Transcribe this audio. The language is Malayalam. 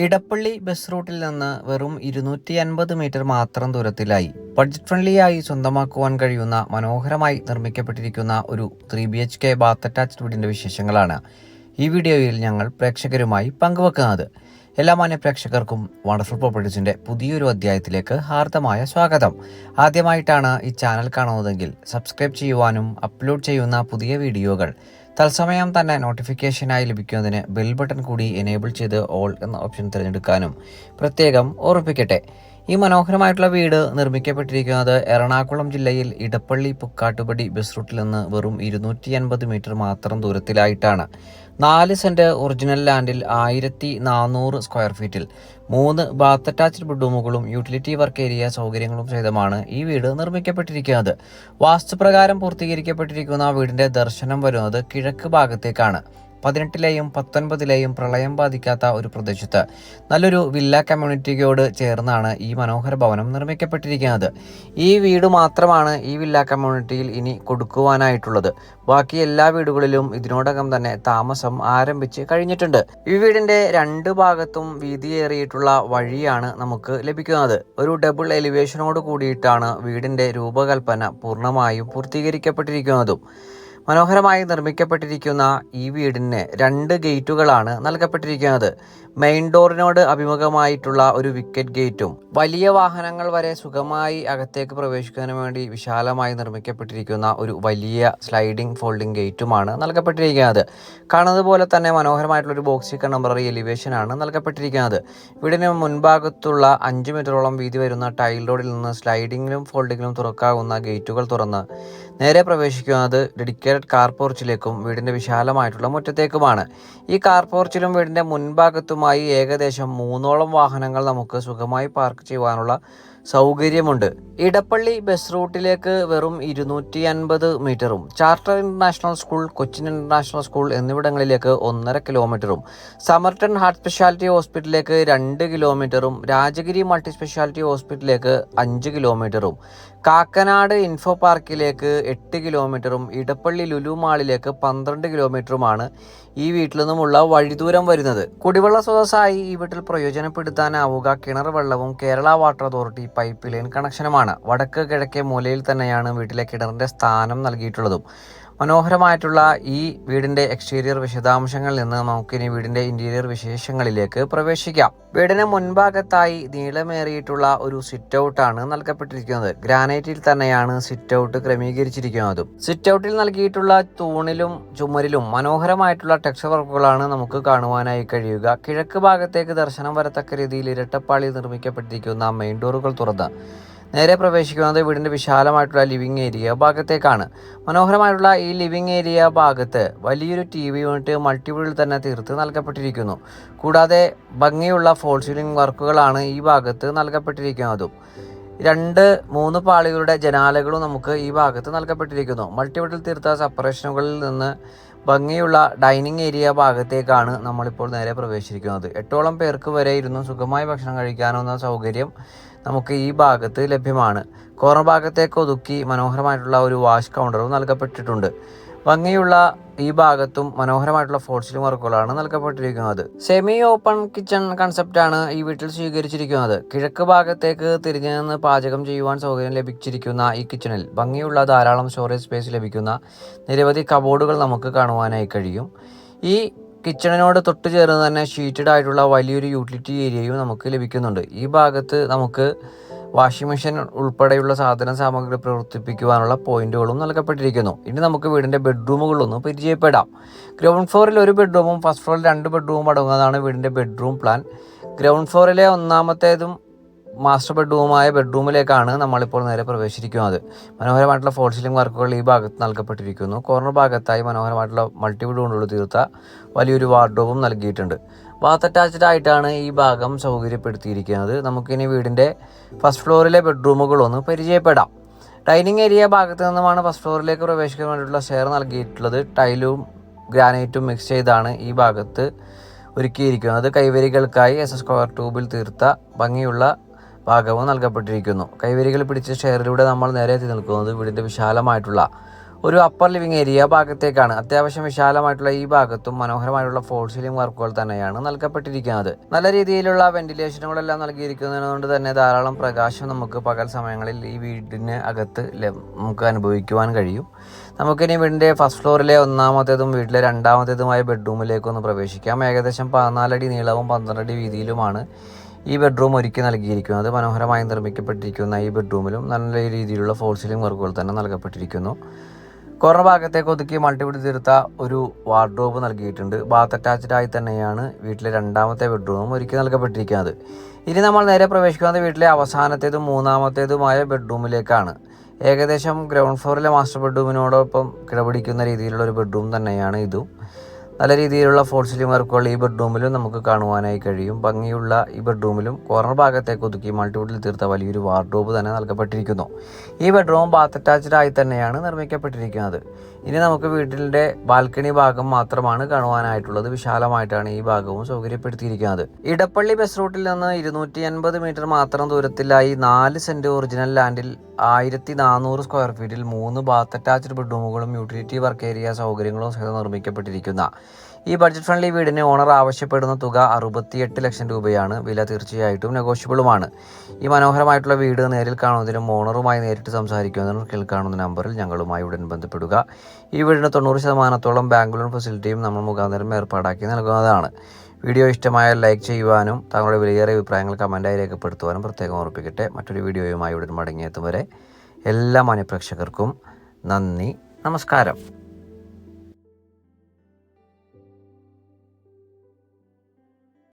ഇടപ്പള്ളി ബസ് റൂട്ടിൽ നിന്ന് വെറും 250 മീറ്റർ മാത്രം ദൂരത്തിലായി ബഡ്ജറ്റ് ഫ്രണ്ട്ലിയായി സ്വന്തമാക്കുവാൻ കഴിയുന്ന മനോഹരമായി നിർമ്മിക്കപ്പെട്ടിരിക്കുന്ന ഒരു 3BHK ബാത്ത് അറ്റാച്ച്ഡ് വീടിന്റെ വിശേഷങ്ങളാണ് ഈ വീഡിയോയിൽ ഞങ്ങൾ പ്രേക്ഷകരുമായി പങ്കുവെക്കുന്നത്. എല്ലാ മാന്യ പ്രേക്ഷകർക്കും വണ്ടർഫുൾ പ്രോപ്പർട്ടീസിന്റെ പുതിയൊരു അധ്യായത്തിലേക്ക് ഹാർദമായ സ്വാഗതം. ആദ്യമായിട്ടാണ് ഈ ചാനൽ കാണുന്നതെങ്കിൽ സബ്സ്ക്രൈബ് ചെയ്യുവാനും അപ്ലോഡ് ചെയ്യുന്ന പുതിയ വീഡിയോകൾ തത്സമയം തന്നെ നോട്ടിഫിക്കേഷനായി ലഭിക്കുന്നതിന് ബെൽ ബട്ടൺ കൂടി എനേബിൾ ചെയ്ത് ഓൾ എന്ന ഓപ്ഷൻ തിരഞ്ഞെടുക്കാനും പ്രത്യേകം ഓർമ്മിപ്പിക്കട്ടെ. ഈ മനോഹരമായിട്ടുള്ള വീട് നിർമ്മിക്കപ്പെട്ടിരിക്കുന്നത് എറണാകുളം ജില്ലയിൽ ഇടപ്പള്ളി പുക്കാട്ടുപടി ബസ് റൂട്ടിൽ നിന്ന് വെറും 250 മീറ്റർ മാത്രം ദൂരത്തിലായിട്ടാണ്. 4 സെന്റ് ഒറിജിനൽ ലാൻഡിൽ 1400 സ്ക്വയർ ഫീറ്റിൽ 3 ബാത്ത് അറ്റാച്ച്ഡ് ബെഡ്റൂമുകളും യൂട്ടിലിറ്റി വർക്ക് ഏരിയ സൗകര്യങ്ങളും സഹിതമാണ് ഈ വീട് നിർമ്മിക്കപ്പെട്ടിരിക്കുന്നത്. വാസ്തുപ്രകാരം പൂർത്തീകരിക്കപ്പെട്ടിരിക്കുന്ന വീടിന്റെ ദർശനം വരുന്നത് കിഴക്ക് ഭാഗത്തേക്കാണ്. 18ലെയും 19ലെയും പ്രളയം ബാധിക്കാത്ത ഒരു പ്രദേശത്ത് നല്ലൊരു വില്ല കമ്മ്യൂണിറ്റിയോട് ചേർന്നാണ് ഈ മനോഹര ഭവനം നിർമ്മിക്കപ്പെട്ടിരിക്കുന്നത്. ഈ വീട് മാത്രമാണ് ഈ വില്ല കമ്മ്യൂണിറ്റിയിൽ ഇനി കൊടുക്കുവാനായിട്ടുള്ളത്. ബാക്കി എല്ലാ വീടുകളിലും ഇതിനോടകം തന്നെ താമസം ആരംഭിച്ച് കഴിഞ്ഞിട്ടുണ്ട്. ഈ വീടിന്റെ 2 ഭാഗത്തും വീതിയേറിയിട്ടുള്ള വഴിയാണ് നമുക്ക് ലഭിക്കുന്നത്. ഒരു ഡബിൾ എലിവേഷനോട് കൂടിയിട്ടാണ് വീടിന്റെ രൂപകൽപ്പന പൂർണ്ണമായും പൂർത്തീകരിക്കപ്പെട്ടിരിക്കുന്നതും. മനോഹരമായി നിർമ്മിക്കപ്പെട്ടിരിക്കുന്ന ഈ വീടിന് 2 ഗേറ്റുകളാണ് നൽകപ്പെട്ടിരിക്കുന്നത്. മെയിൻ ഡോറിനോട് അഭിമുഖമായിട്ടുള്ള ഒരു വിക്കറ്റ് ഗേറ്റും വലിയ വാഹനങ്ങൾ വരെ സുഖമായി അകത്തേക്ക് പ്രവേശിക്കുന്നതിന് വേണ്ടി വിശാലമായി നിർമ്മിക്കപ്പെട്ടിരിക്കുന്ന ഒരു വലിയ സ്ലൈഡിംഗ് ഫോൾഡിംഗ് ഗേറ്റുമാണ് നൽകപ്പെട്ടിരിക്കുന്നത്. കാണുന്നത് പോലെ തന്നെ മനോഹരമായിട്ടുള്ള ഒരു ബോക്സി കണ്ടംപററി എലിവേഷൻ ആണ് നൽകപ്പെട്ടിരിക്കുന്നത്. വീടിന് മുൻഭാഗത്തുള്ള 5 മീറ്ററോളം വീതി വരുന്ന ടൈൽ റോഡിൽ നിന്ന് സ്ലൈഡിങ്ങിലും ഫോൾഡിങ്ങിലും തുറക്കാവുന്ന ഗേറ്റുകൾ തുറന്ന് നേരെ പ്രവേശിക്കുന്നത് ഡെഡിക്കേറ്റഡ് കാർ പോർച്ചിലേക്കും വീടിന്റെ വിശാലമായിട്ടുള്ള മുറ്റത്തേക്കുമാണ്. ഈ കാർ പോർച്ചിലും വീടിന്റെ മുൻഭാഗത്തുമായി ഏകദേശം 3ഓളം വാഹനങ്ങൾ നമുക്ക് സുഖമായി പാർക്ക് ചെയ്യുവാനുള്ള സൗകര്യമുണ്ട്. ഇടപ്പള്ളി ബസ് റൂട്ടിലേക്ക് വെറും 250 മീറ്ററും charter international school, Cochin international school എന്നിവിടങ്ങളിലേക്ക് 1.5 കിലോമീറ്ററും, സമർട്ടൺ ഹാർട്ട് സ്പെഷ്യാലിറ്റി ഹോസ്പിറ്റലിലേക്ക് 2 കിലോമീറ്ററും, രാജഗിരി മൾട്ടി സ്പെഷ്യാലിറ്റി ഹോസ്പിറ്റലിലേക്ക് 5 കിലോമീറ്ററും, കാക്കനാട് ഇൻഫോ പാർക്കിലേക്ക് 8 കിലോമീറ്ററും, ഇടപ്പള്ളി ലുലു മാളിലേക്ക് 12 കിലോമീറ്ററുമാണ് ഈ വീട്ടിൽ നിന്നുമുള്ള വഴിദൂരം വരുന്നത്. കുടിവെള്ള സ്രോതസ്സായി ഈ വീട്ടിൽ പ്രയോജനപ്പെടുത്താനാവുക കിണർ വെള്ളവും Kerala water authority pipeline കണക്ഷനുമാണ്. വടക്ക് കിഴക്കേ മൂലയിൽ തന്നെയാണ് വീട്ടിലെ കിണറിന്റെ സ്ഥാനം നൽകിയിട്ടുള്ളതും. മനോഹരമായിട്ടുള്ള ഈ വീടിന്റെ എക്സ്റ്റീരിയർ വിശദാംശങ്ങളിൽ നിന്ന് നമുക്കിനി വീടിന്റെ ഇന്റീരിയർ വിശേഷങ്ങളിലേക്ക് പ്രവേശിക്കാം. വീടിന് മുൻഭാഗത്തായി നീളമേറിയിട്ടുള്ള ഒരു സിറ്റ് ഔട്ടാണ് നൽകപ്പെട്ടിരിക്കുന്നത്. ഗ്രാനൈറ്റിൽ തന്നെയാണ് സിറ്റ് ഔട്ട് ക്രമീകരിച്ചിരിക്കുന്നതും. സിറ്റ് ഔട്ടിൽ നൽകിയിട്ടുള്ള തൂണിലും ചുമരിലും മനോഹരമായിട്ടുള്ള ടെക്സ്ചർ വർക്കുകളാണ് നമുക്ക് കാണുവാനായി കഴിയുക. കിഴക്ക് ഭാഗത്തേക്ക് ദർശനം വരത്തക്ക രീതിയിൽ ഇരട്ടപ്പാളി നിർമ്മിക്കപ്പെട്ടിരിക്കുന്ന മെയിൻ ഡോറുകൾ തുറന്ന് നേരെ പ്രവേശിക്കുന്നത് വീടിന്റെ വിശാലമായിട്ടുള്ള ലിവിംഗ് ഏരിയ ഭാഗത്തേക്കാണ്. മനോഹരമായിട്ടുള്ള ഈ ലിവിംഗ് ഏരിയ ഭാഗത്ത് വലിയൊരു TV യൂണിറ്റ് മൾട്ടിവുഡിൽ തന്നെ തീർത്ത് നൽകപ്പെട്ടിരിക്കുന്നു. കൂടാതെ ഭംഗിയുള്ള ഫോൾ സീലിംഗ് വർക്കുകളാണ് ഈ ഭാഗത്ത് നൽകപ്പെട്ടിരിക്കുന്നതും. 2-3 പാളികളുടെ ജനാലകളും നമുക്ക് ഈ ഭാഗത്ത് നൽകപ്പെട്ടിരിക്കുന്നു. മൾട്ടിവുഡിൽ തീർത്ത സെപ്പറേഷനുകളിൽ നിന്ന് ഭംഗിയുള്ള ഡൈനിങ് ഏരിയ ഭാഗത്തേക്കാണ് നമ്മളിപ്പോൾ നേരെ പ്രവേശിച്ചിരിക്കുന്നത്. 8ഓളം പേർക്ക് വരെ ഇരുന്ന് സുഖമായി ഭക്ഷണം കഴിക്കാവുന്ന സൗകര്യം നമുക്ക് ഈ ഭാഗത്ത് ലഭ്യമാണ്. കോർണർ ഭാഗത്തേക്ക് ഒതുക്കി മനോഹരമായിട്ടുള്ള ഒരു വാഷ് കൗണ്ടറും നൽകപ്പെട്ടിട്ടുണ്ട്. ഭംഗിയുള്ള ഈ ഭാഗത്തും മനോഹരമായിട്ടുള്ള ഫോൾ സീലിംഗ് വർക്കുകളാണ് നൽകപ്പെട്ടിരിക്കുന്നത്. സെമി ഓപ്പൺ കിച്ചൺ കൺസെപ്റ്റാണ് ഈ വീട്ടിൽ സ്വീകരിച്ചിരിക്കുന്നത്. കിഴക്ക് ഭാഗത്തേക്ക് തിരിഞ്ഞു നിന്ന് പാചകം ചെയ്യുവാൻ സൗകര്യം ലഭിച്ചിരിക്കുന്ന ഈ കിച്ചണിൽ ഭംഗിയുള്ള ധാരാളം സ്റ്റോറേജ് സ്പേസ് ലഭിക്കുന്ന നിരവധി കബോർഡുകൾ നമുക്ക് കാണുവാനായി കഴിയും. ഈ കിച്ചണിനോട് തൊട്ട് ചേർന്ന് തന്നെ ഷീറ്റഡ് ആയിട്ടുള്ള വലിയൊരു യൂട്ടിലിറ്റി ഏരിയയും നമുക്ക് ലഭിക്കുന്നുണ്ട്. ഈ ഭാഗത്ത് നമുക്ക് വാഷിംഗ് മെഷീൻ ഉൾപ്പെടെയുള്ള സാധന സാമഗ്രി പ്രവർത്തിപ്പിക്കുവാനുള്ള പോയിന്റുകളും നൽകപ്പെട്ടിരിക്കുന്നു. ഇനി നമുക്ക് വീടിന്റെ ബെഡ്റൂമുകളൊന്ന് പരിചയപ്പെടാം. ഗ്രൗണ്ട് ഫ്ലോറിൽ 1 ബെഡ്റൂമും ഫസ്റ്റ് ഫ്ലോറിൽ 2 ബെഡ്റൂമും അടങ്ങുന്നതാണ് വീടിന്റെ ബെഡ്റൂം പ്ലാൻ. ഗ്രൗണ്ട് ഫ്ലോറിലെ 1ാമത്തേതും മാസ്റ്റർ ബെഡ്റൂമായ ബെഡ്റൂമിലേക്കാണ് നമ്മളിപ്പോൾ നേരെ പ്രവേശിച്ചിരിക്കുന്നത്. മനോഹരമായിട്ടുള്ള ഫോൾ സീലിംഗ് വർക്കുകൾ ഈ ഭാഗത്ത് നൽകപ്പെട്ടിരിക്കുന്നു. കോർണർ ഭാഗത്തായി മനോഹരമായിട്ടുള്ള മൾട്ടിവുഡ് കൊണ്ടുള്ള തീർത്ത വലിയൊരു വാർഡ്രോബും നൽകിയിട്ടുണ്ട്. ബാത്ത് അറ്റാച്ച്ഡ് ആയിട്ടാണ് ഈ ഭാഗം സൗകര്യപ്പെടുത്തിയിരിക്കുന്നത്. നമുക്കിനി വീടിന്റെ ഫസ്റ്റ് ഫ്ലോറിലെ ബെഡ്റൂമുകളൊന്ന് പരിചയപ്പെടാം. ഡൈനിങ് ഏരിയ ഭാഗത്ത് നിന്നുമാണ് ഫസ്റ്റ് ഫ്ലോറിലേക്ക് പ്രവേശിക്കാൻ വേണ്ടിയിട്ടുള്ള സ്റ്റെയർ നൽകിയിട്ടുള്ളത്. ടൈലും ഗ്രാനൈറ്റും മിക്സ് ചെയ്താണ് ഈ ഭാഗത്ത് ഒരുക്കിയിരിക്കുന്നത്. കൈവരികൾക്കായി SS സ്ക്വയർ ട്യൂബിൽ തീർത്ത ഭംഗിയുള്ള ഭാഗവും നൽകപ്പെട്ടിരിക്കുന്നു. കൈവരികൾ പിടിച്ച സ്റ്റെയറിലൂടെ നമ്മൾ നേരെ എത്തി നിൽക്കുന്നത് വീടിന്റെ വിശാലമായിട്ടുള്ള ഒരു അപ്പർ ലിവിംഗ് ഏരിയ ഭാഗത്തേക്കാണ്. അത്യാവശ്യം വിശാലമായിട്ടുള്ള ഈ ഭാഗത്തും മനോഹരമായിട്ടുള്ള ഫോൾ സീലിംഗ് വർക്കുകൾ തന്നെയാണ് നൽകപ്പെട്ടിരിക്കുന്നത്. നല്ല രീതിയിലുള്ള വെന്റിലേഷനുകളെല്ലാം നൽകിയിരിക്കുന്നതുകൊണ്ട് തന്നെ ധാരാളം പ്രകാശം നമുക്ക് പകൽ സമയങ്ങളിൽ ഈ വീടിന് അകത്ത് നമുക്ക് അനുഭവിക്കുവാൻ കഴിയും. നമുക്കിനി വീടിൻ്റെ ഫസ്റ്റ് ഫ്ലോറിലെ ഒന്നാമത്തേതും വീട്ടിലെ രണ്ടാമത്തേതുമായ ബെഡ്റൂമിലേക്കൊന്ന് പ്രവേശിക്കാം. ഏകദേശം 14 അടി നീളവും 12 അടി വീതിയിലുമാണ് ഈ ബെഡ്റൂം ഒരുക്കി നൽകിയിരിക്കുന്നത്. മനോഹരമായി നിർമ്മിക്കപ്പെട്ടിരിക്കുന്ന ഈ ബെഡ്റൂമിലും നല്ല രീതിയിലുള്ള ഫോൾ സീലിംഗ് വർക്കുകൾ തന്നെ നൽകപ്പെട്ടിരിക്കുന്നു. കോർണർ ഭാഗത്തേക്ക് ഒതുക്കി മൾട്ടിവുഡ് തീർത്ത ഒരു വാർഡ്രോബ് നൽകിയിട്ടുണ്ട്. ബാത്ത് അറ്റാച്ച്ഡ് ആയി തന്നെയാണ് വീട്ടിലെ രണ്ടാമത്തെ ബെഡ്റൂമും ഒരുക്കി നൽകപ്പെട്ടിരിക്കുന്നത്. ഇനി നമ്മൾ നേരെ പ്രവേശിക്കുന്നത് വീട്ടിലെ അവസാനത്തേതും മൂന്നാമത്തേതുമായ ബെഡ്റൂമിലേക്കാണ്. ഏകദേശം ഗ്രൗണ്ട് ഫ്ലോറിലെ മാസ്റ്റർ ബെഡ്റൂമിനോടൊപ്പം കിടപിടിക്കുന്ന രീതിയിലുള്ള ഒരു ബെഡ്റൂം തന്നെയാണ് ഇതും. നല്ല രീതിയിലുള്ള ഫോൾ സീലിംഗ് വർക്കുകൾ ഈ ബെഡ്റൂമിലും നമുക്ക് കാണുവാനായി കഴിയും. ഭംഗിയുള്ള ഈ ബെഡ്റൂമിലും കോർണർ ഭാഗത്തേക്ക് ഒതുക്കി മൾട്ടിവുഡിൽ തീർത്ത വലിയൊരു വാർഡ്രോബ് തന്നെ നൽകപ്പെട്ടിരിക്കുന്നു. ഈ ബെഡ്റൂം ബാത്ത് അറ്റാച്ച്ഡ് ആയി തന്നെയാണ് നിർമ്മിക്കപ്പെട്ടിരിക്കുന്നത്. ഇനി നമുക്ക് വീട്ടിൻ്റെ ബാൽക്കണി ഭാഗം മാത്രമാണ് കാണുവാനായിട്ടുള്ളത്. വിശാലമായിട്ടാണ് ഈ ഭാഗവും സൗകര്യപ്പെടുത്തിയിരിക്കുന്നത്. ഇടപ്പള്ളി ബസ് റൂട്ടിൽ നിന്ന് 250 മീറ്റർ മാത്രം ദൂരത്തിലായി 4 സെന്റ് ഒറിജിനൽ ലാൻഡിൽ 1400 സ്ക്വയർ ഫീറ്റിൽ 3 ബാത്ത് അറ്റാച്ച്ഡ് ബെഡ്റൂമുകളും യൂട്ടിലിറ്റി വർക്ക് ഏരിയ സൗകര്യങ്ങളും സഹിതം നിർമ്മിക്കപ്പെട്ടിരിക്കുന്ന ഈ ബഡ്ജറ്റ് ഫ്രണ്ട്ലി വീടിന് ഓണർ ആവശ്യപ്പെടുന്ന തുക 68 ലക്ഷം രൂപയാണ്. വില തീർച്ചയായിട്ടും നെഗോഷ്യബിളുമാണ്. ഈ മനോഹരമായിട്ടുള്ള വീട് നേരിൽ കാണുന്നതിനും ഓണറുമായി നേരിട്ട് സംസാരിക്കുന്നതിനും കേൾക്കാവുന്ന നമ്പറിൽ ഞങ്ങളുമായി ഉടൻ ബന്ധപ്പെടുക. ഈ വീടിന് 90% ബാങ്ക് ലോൺ ഫെസിലിറ്റിയും നമ്മൾ മുഖാന്തരം ഏർപ്പാടാക്കി നൽകുന്നതാണ്. വീഡിയോ ഇഷ്ടമായാൽ ലൈക്ക് ചെയ്യുവാനും താങ്കളുടെ വിലയേറിയ അഭിപ്രായങ്ങൾ കമൻറ്റായി രേഖപ്പെടുത്തുവാനും പ്രത്യേകം ഓർപ്പിക്കട്ടെ. മറ്റൊരു വീഡിയോയുമായി ഉടൻ മടങ്ങിയെത്തും വരെ എല്ലാ മാന്യപ്രേക്ഷകർക്കും നന്ദി, നമസ്കാരം.